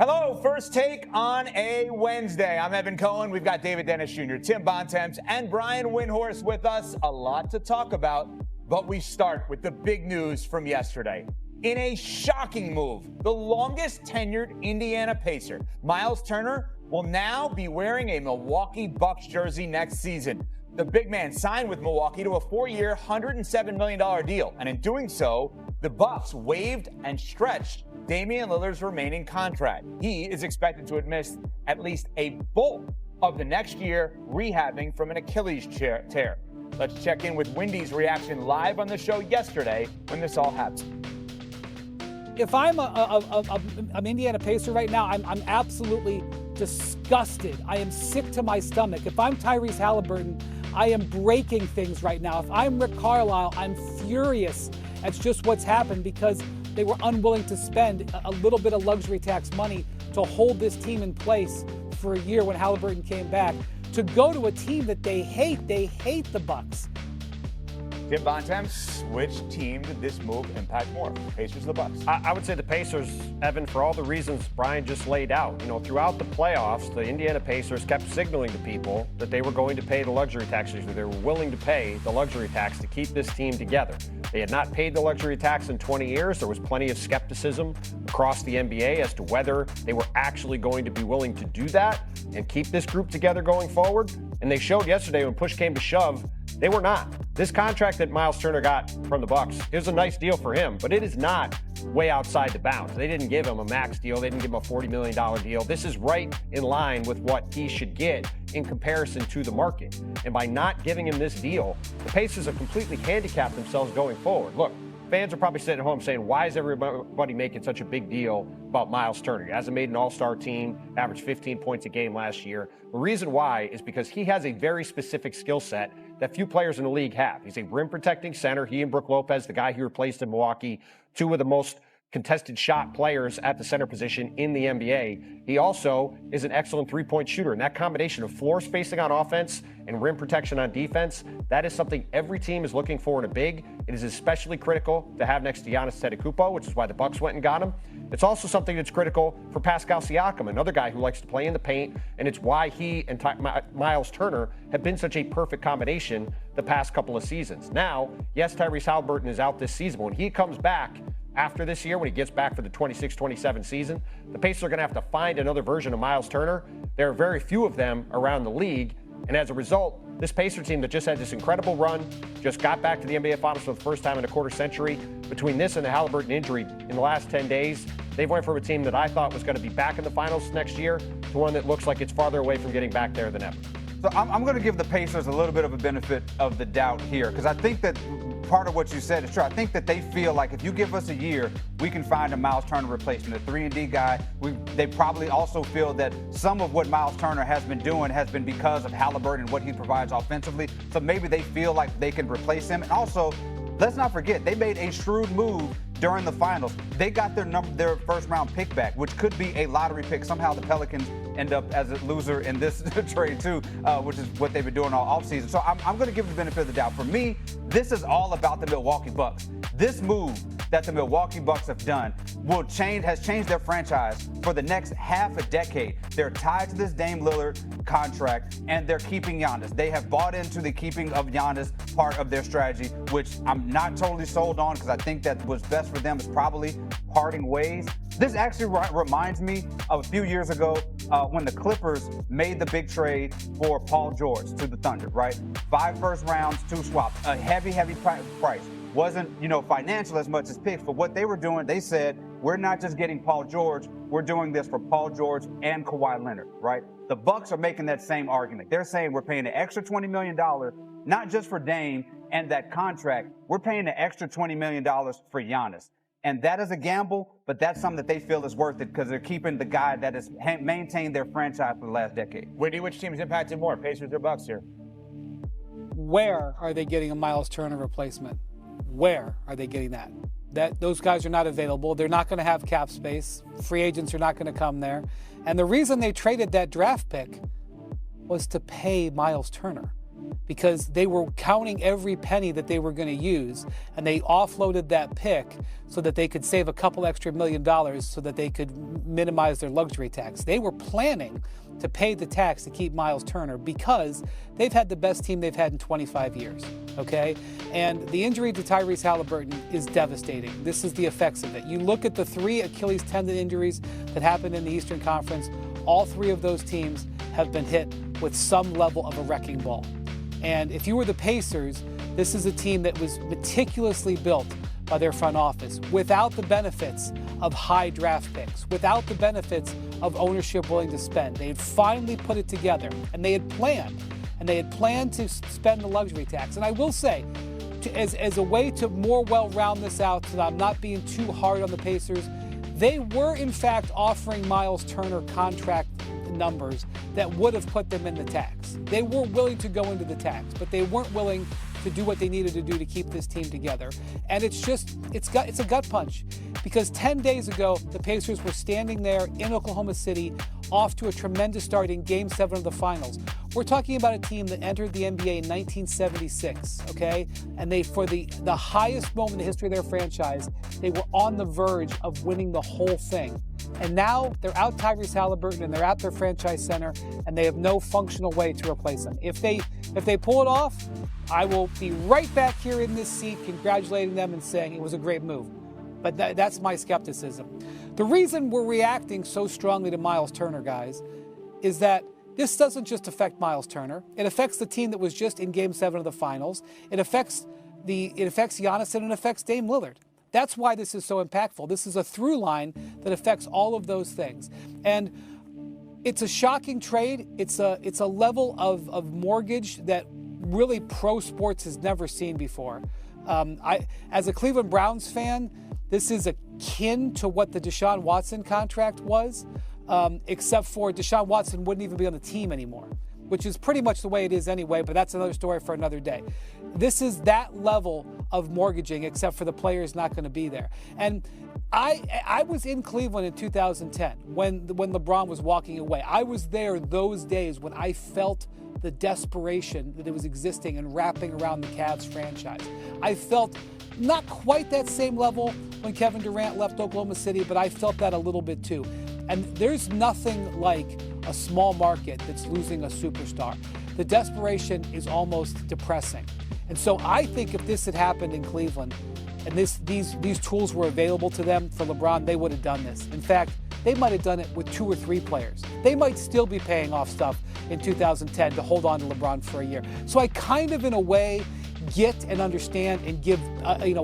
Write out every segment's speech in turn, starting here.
Hello, First Take on a Wednesday. I'm Evan Cohen. We've got David Dennis Jr., Tim Bontemps, and Brian Windhorst with us. A lot to talk about, but we start with the big news from yesterday. In a shocking move, the longest tenured Indiana Pacer, Myles Turner, will now be wearing a Milwaukee Bucks jersey next season. The big man signed with Milwaukee to a 4-year, $107 million deal, and in doing so, the Bucks waived and stretched Damian Lillard's remaining contract. He is expected to miss at least a bulk of the next year rehabbing from an Achilles tear. Let's check in with Wendy's reaction live on the show yesterday when this all happened. If I'm an Indiana Pacer right now, I'm absolutely disgusted. I am sick to my stomach. If I'm Tyrese Halliburton, I am breaking things right now. If I'm Rick Carlisle, I'm furious. That's just what's happened because they were unwilling to spend a little bit of luxury tax money to hold this team in place for a year when Halliburton came back. To go to a team that they hate the Bucks. Tim Bontemps, which team did this move impact more, Pacers or the Bucks? I would say the Pacers, Evan, for all the reasons Brian just laid out. You know, throughout the playoffs, the Indiana Pacers kept signaling to people that they were going to pay the luxury tax. They were willing to pay the luxury tax to keep this team together. They had not paid the luxury tax in 20 years. There was plenty of skepticism across the NBA as to whether they were actually going to be willing to do that and keep this group together going forward. And they showed yesterday when push came to shove, they were not. This contract that Myles Turner got from the Bucks, it was a nice deal for him, but it is not way outside the bounds. They didn't give him a max deal. They didn't give him a $40 million deal. This is right in line with what he should get in comparison to the market. And by not giving him this deal, the Pacers have completely handicapped themselves going forward. Look, fans are probably sitting at home saying, why is everybody making such a big deal about Myles Turner? He hasn't made an all-star team, averaged 15 points a game last year. The reason why is because he has a very specific skill set that few players in the league have. He's a rim-protecting center. He and Brook Lopez, the guy he replaced in Milwaukee, two of the most contested shot players at the center position in the NBA. He also is an excellent three-point shooter. And that combination of floor spacing on offense and rim protection on defense, that is something every team is looking for in a big. It is especially critical to have next to Giannis Antetokounmpo, which is why the Bucks went and got him. It's also something that's critical for Pascal Siakam, another guy who likes to play in the paint, and it's why he and Myles Turner have been such a perfect combination the past couple of seasons. Now, yes, Tyrese Halliburton is out this season. When he comes back after this year, when he gets back for the 26-27 season, the Pacers are going to have to find another version of Myles Turner. There are very few of them around the league, and as a result, this Pacer team that just had this incredible run, just got back to the NBA Finals for the first time in a quarter century. Between this and the Halliburton injury in the last 10 days, they've went from a team that I thought was going to be back in the finals next year to one that looks like it's farther away from getting back there than ever. So I'm going to give the Pacers a little bit of a benefit of the doubt here because I think that part of what you said is true. I think that they feel like if you give us a year, we can find a Myles Turner replacement, a 3-and-D guy. They probably also feel that some of what Myles Turner has been doing has been because of Halliburton and what he provides offensively. So maybe they feel like they can replace him. And also, let's not forget, they made a shrewd move during the finals. They got their first-round pick back, which could be a lottery pick. Somehow the Pelicans end up as a loser in this trade too, which is what they've been doing all offseason. So I'm going to give the benefit of the doubt. For me, this is all about the Milwaukee Bucks. This move that the Milwaukee Bucks have done has changed their franchise for the next half a decade. They're tied to this Dame Lillard contract, and they're keeping Giannis. They have bought into the keeping of Giannis part of their strategy, which I'm not totally sold on because I think that what's best for them is probably parting ways. This actually reminds me of a few years ago when the Clippers made the big trade for Paul George to the Thunder, right? 5 first rounds, 2 swaps, a heavy price. Wasn't, financial as much as picks, but what they were doing, they said, we're not just getting Paul George, we're doing this for Paul George and Kawhi Leonard, right? The Bucks are making that same argument. They're saying we're paying an extra $20 million, not just for Dame and that contract, we're paying an extra $20 million for Giannis. And that is a gamble, but that's something that they feel is worth it because they're keeping the guy that has maintained their franchise for the last decade. Wendy, which team is impacted more, Pacers or Bucks here? Where are they getting a Myles Turner replacement? Where are they getting that? Those guys are not available. They're not going to have cap space. Free agents are not going to come there. And the reason they traded that draft pick was to pay Myles Turner. because they were counting every penny that they were going to use, and they offloaded that pick so that they could save a couple extra $1 million so that they could minimize their luxury tax. They were planning to pay the tax to keep Myles Turner because they've had the best team they've had in 25 years, okay? And the injury to Tyrese Halliburton is devastating. This is the effects of it. You look at the 3 Achilles tendon injuries that happened in the Eastern Conference, all 3 of those teams have been hit with some level of a wrecking ball. And if you were the Pacers, this is a team that was meticulously built by their front office without the benefits of high draft picks, without the benefits of ownership willing to spend. They had finally put it together, and they had planned to spend the luxury tax. And I will say, as a way to more well round this out so that I'm not being too hard on the Pacers, they were in fact offering Myles Turner contract numbers that would have put them in the tax. They were willing to go into the tax, but they weren't willing to do what they needed to do to keep this team together. And it's a gut punch, because 10 days ago, the Pacers were standing there in Oklahoma City off to a tremendous start in Game 7 of the finals. We're talking about a team that entered the NBA in 1976, okay? And they, for the highest moment in the history of their franchise, they were on the verge of winning the whole thing. And now they're out Tyrese Halliburton and they're at their franchise center, and they have no functional way to replace him. If they pull it off, I will be right back here in this seat congratulating them and saying it was a great move. But that's my skepticism. The reason we're reacting so strongly to Myles Turner, guys, is that this doesn't just affect Myles Turner. It affects the team that was just in Game 7 of the finals. It affects Giannis, and it affects Dame Lillard. That's why this is so impactful. This is a through line that affects all of those things. And it's a shocking trade. It's a level of mortgage that really pro sports has never seen before. As a Cleveland Browns fan, this is akin to what the Deshaun Watson contract was, except for Deshaun Watson wouldn't even be on the team anymore, which is pretty much the way it is anyway, but that's another story for another day. This is that level of mortgaging, except for the players not going to be there. And I was in Cleveland in 2010 when LeBron was walking away. I was there those days when I felt the desperation that it was existing and wrapping around the Cavs franchise. I felt not quite that same level when Kevin Durant left Oklahoma City, but I felt that a little bit too. And there's nothing like a small market that's losing a superstar. The desperation is almost depressing. And so I think if this had happened in Cleveland and these tools were available to them for LeBron, they would have done this. In fact, they might have done it with 2 or 3 players. They might still be paying off stuff in 2010 to hold on to LeBron for a year. So I kind of, in a way, get and understand and give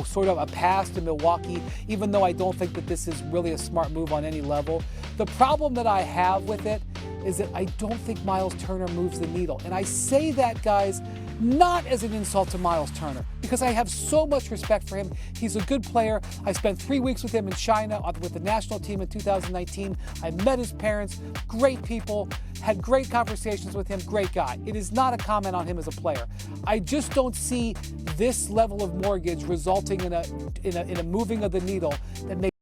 sort of a pass to Milwaukee, even though I don't think that this is really a smart move on any level. The problem that I have with it is that I don't think Myles Turner moves the needle. And I say that, guys, not as an insult to Myles Turner, because I have so much respect for him. He's a good player. I spent 3 weeks with him in China with the national team in 2019. I met his parents, great people, had great conversations with him, great guy. It is not a comment on him as a player. I just don't see this level of mortgage resulting in a moving of the needle that makes